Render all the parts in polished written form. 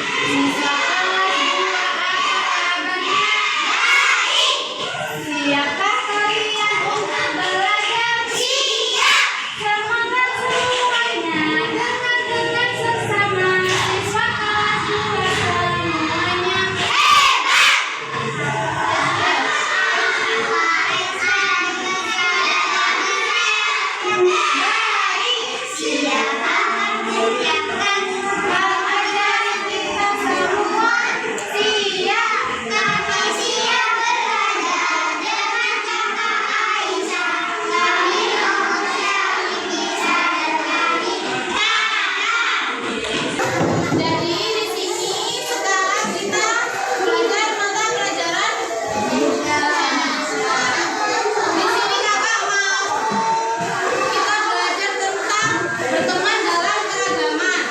Siswa kelas 2, apa kabarnya? Baik. Siapkah kalian untuk belajar? Siap. Semangat semuanya, dengar sesama. Siswa kelas 2 semuanya hebat. Baik. Siapa mengucapkan pelajaran kita semua? Siap. Kami siap belajar dengan kakak Aisyah. Kami Rosyah, Nisa, dan kami Nana. Jadi di sini sekarang kita belajar mata pelajaran di sini kakak mau kita belajar tentang berteman dalam keragaman.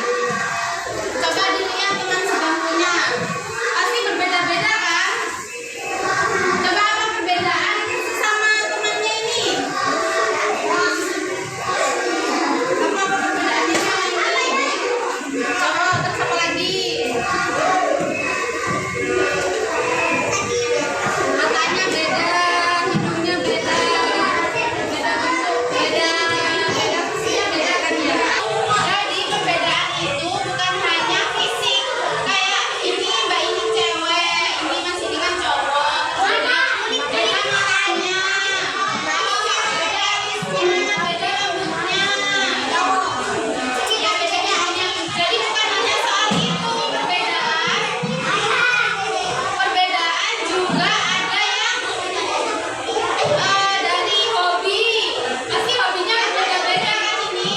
Coba dilihat teman sebangkunya, pasti berbeda-beda kan? Coba apa perbedaan sesama temannya ini? Apa perbedaannya sama ini? Coba terus apa lagi? Matanya beda, hidungnya beda, beda bentuk, beda usia, beda kan ya. Jadi perbedaan itu bukan hanya fisik, kayak ini mbak ini cewek, ini mas ini kan cowok. Beda matanya, beda alisnya, beda rambutnya. Ya bedanya hanya. Jadi bukan hanya soal itu perbedaan. Perbedaan juga ada yang dari hobi. Pasti hobinya berbeda-beda kan ini.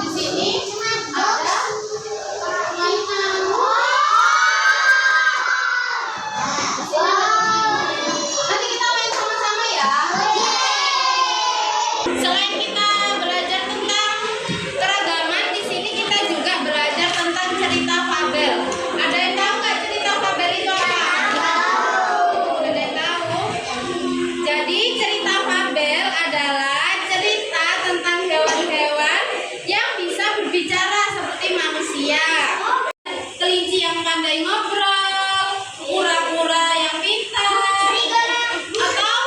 Di sini ada mainan. Nanti kita main sama-sama ya. Selain kita belajar tentang keragaman, di sini kita juga belajar tentang cerita fabel. Ada yang tahu nggak cerita fabel itu apa? Ada yang tahu? Jadi cerita fabel adalah cerita tentang hewan-hewan yang bisa berbicara seperti manusia. Kelinci yang pandai ngobrol, kura-kura yang pintar, atau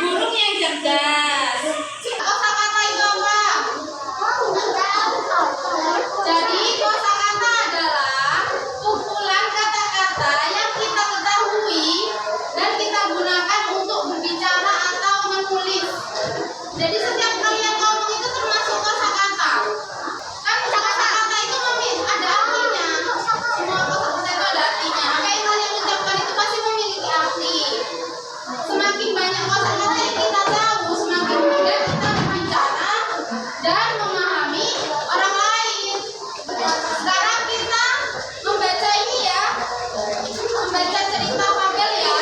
burung yang cerdas. Kosakata itu apa? Jadi kosakata adalah kumpulan kata-kata yang kita ketahui dan kita gunakan untuk berbicara atau menulis. Jadi setiap kalian ngomong itu termasuk kosakata. Kan kosakata itu ada artinya. Semua kosakata itu ada artinya. Apa yang kalian ucapkan itu pasti memiliki arti. Semakin banyak kosakata yang kita tahu, semakin mudah kita berbicara dan memahami orang lain. Sekarang kita membaca ini ya, membaca cerita fabel ya.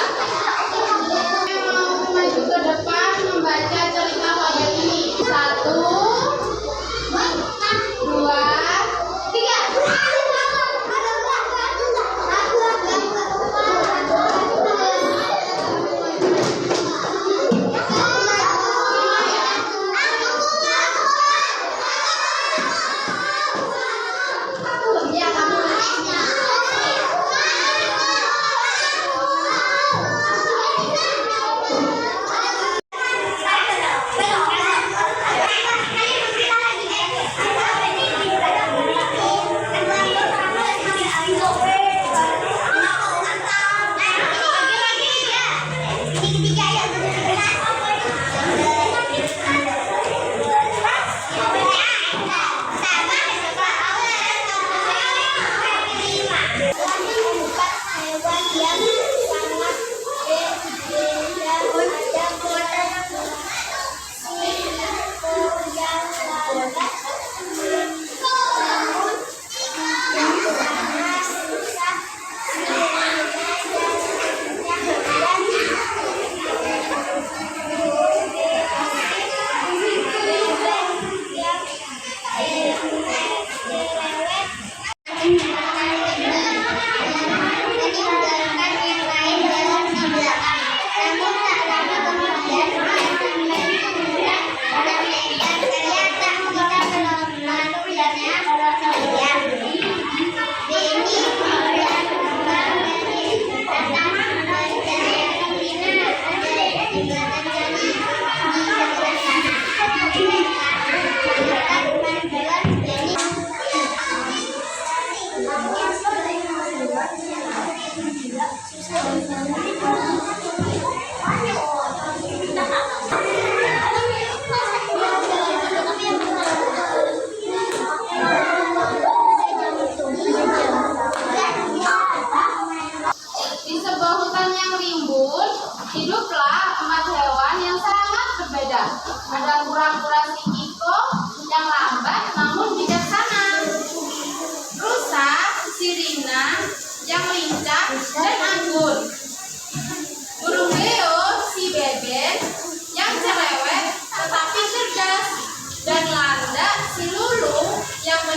Saya mau maju ke depan membaca cerita fabel ini. 1, 2, 3.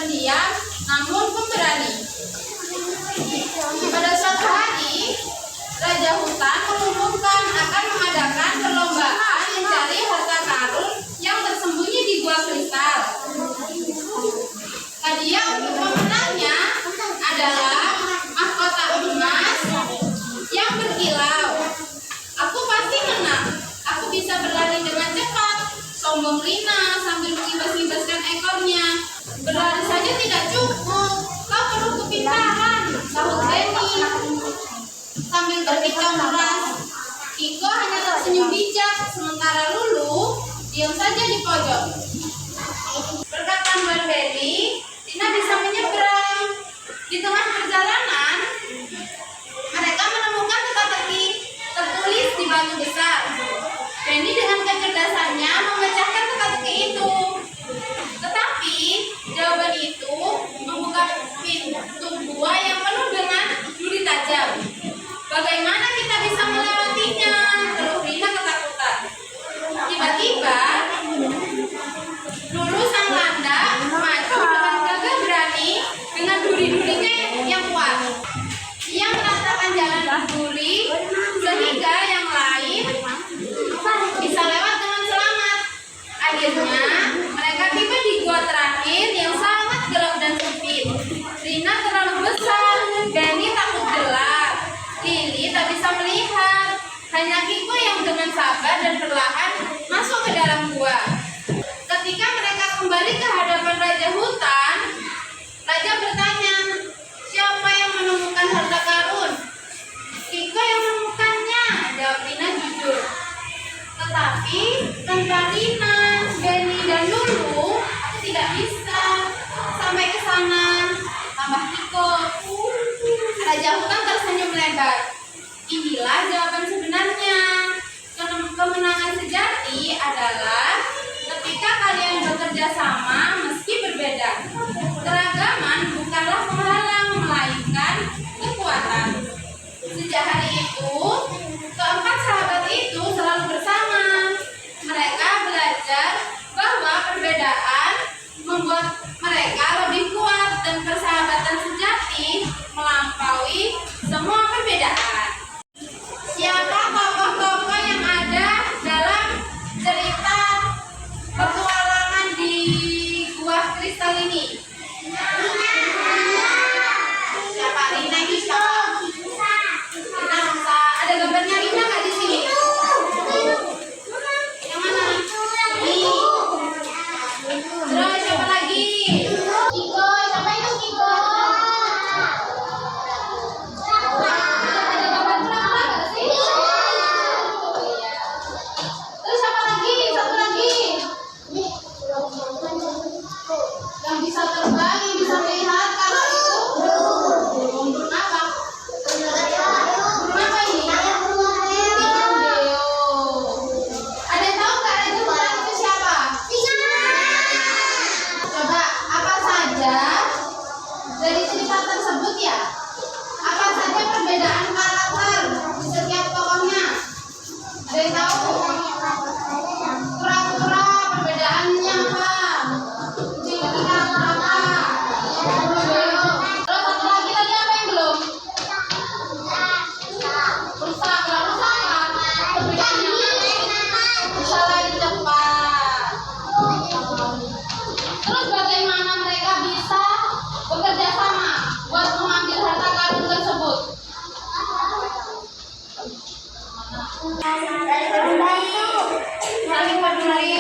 pendiam namun pemberani. Pada suatu hari, Raja Hutan mengumumkan akan mengadakan perlombaan mencari harta karun yang tersembunyi di gua kristal. Hadiah untuk pemenangnya adalah mahkota emas yang berkilau. Aku pasti menang. Aku bisa berlari dengan cepat, sombong Rina sambil mengibas-ibaskan ekornya. Berlari saja tidak cukup. Kau perlu kepintaran, sahut Benny sambil berkicau keras. Kiko hanya tersenyum bijak, sementara Lulu diam saja di pojok. Berkat tambahan Benny, Tina bisa menyeberang. Di tengah perjalanan, mereka menemukan teka-teki tertulis di batu besar. Benny dengan kecerdasannya memecahkan teka-teki itu. Tetapi jawaban itu membuka pintu gua yang penuh dengan duri tajam. Bagaimana kita bisa melewatinya? Keluh Rina ketakutan. Tiba-tiba Lulu sang landak maju dengan gagah berani dengan duri-durinya yang kuat. Ia meratakan jalan duri sehingga yang lain bisa lewat dengan selamat. Akhirnya mereka tiba di gua terakhir yang sangat gelap dan sempit. Rina terlalu besar, Benny takut gelap, Lili tak bisa melihat. Hanya Kiko yang dengan sabar dan perlahan masuk ke dalam gua. Ketika mereka kembali ke hadapan Raja Hutan, Raja bertanya, siapa yang menemukan harta karun? Kiko yang menemukannya, jawab Rina jujur. Tetapi tanpa Rina, Benny dan Lulu, aku tidak bisa sampai ke sana, tambah Kiko. Raja Hutan tersenyum lebar. Inilah jawaban sebenarnya. Kemenangan sejati adalah ketika kalian bekerja sama meski berbeda. Keragaman bukanlah penghalang, melainkan kekuatan. Sejak hari itu, keempat sahabat itu selalu bersama. Mereka belajar bahwa perbedaan membuat mereka lebih kuat dan persahabatan sejati melampaui semua perbedaan. Siapa tokoh-tokoh yang ada dalam cerita petualangan di gua kristal ini? Siapa? Rina bisa? Rina bisa. Ada gambarnya Rina nggak di sini? Yang mana? Ini. Terus siapa lagi? Kiko. Siapa itu Kiko? Terus siapa lagi? Satu lagi. Yang bisa terbang, yang bisa melihat kalau itu burung apa? Burung apa ini? Deo. Ada yang tahu nggak Raja Hutan itu siapa? Coba apa saja dari cerita tersebut ya? Apa saja perbedaan karakter di setiap tokohnya? Ada yang tahu? Kura-kura perbedaannya apa? Kira-kira apa? Terus satu lagi tadi apa yang belum? Rusa. Kalau rusa apa? Perbedaannya bisa lari cepat. Terus bagaimana mereka bisa bekerja sama buat mengambil harta karun tersebut? Saling peduli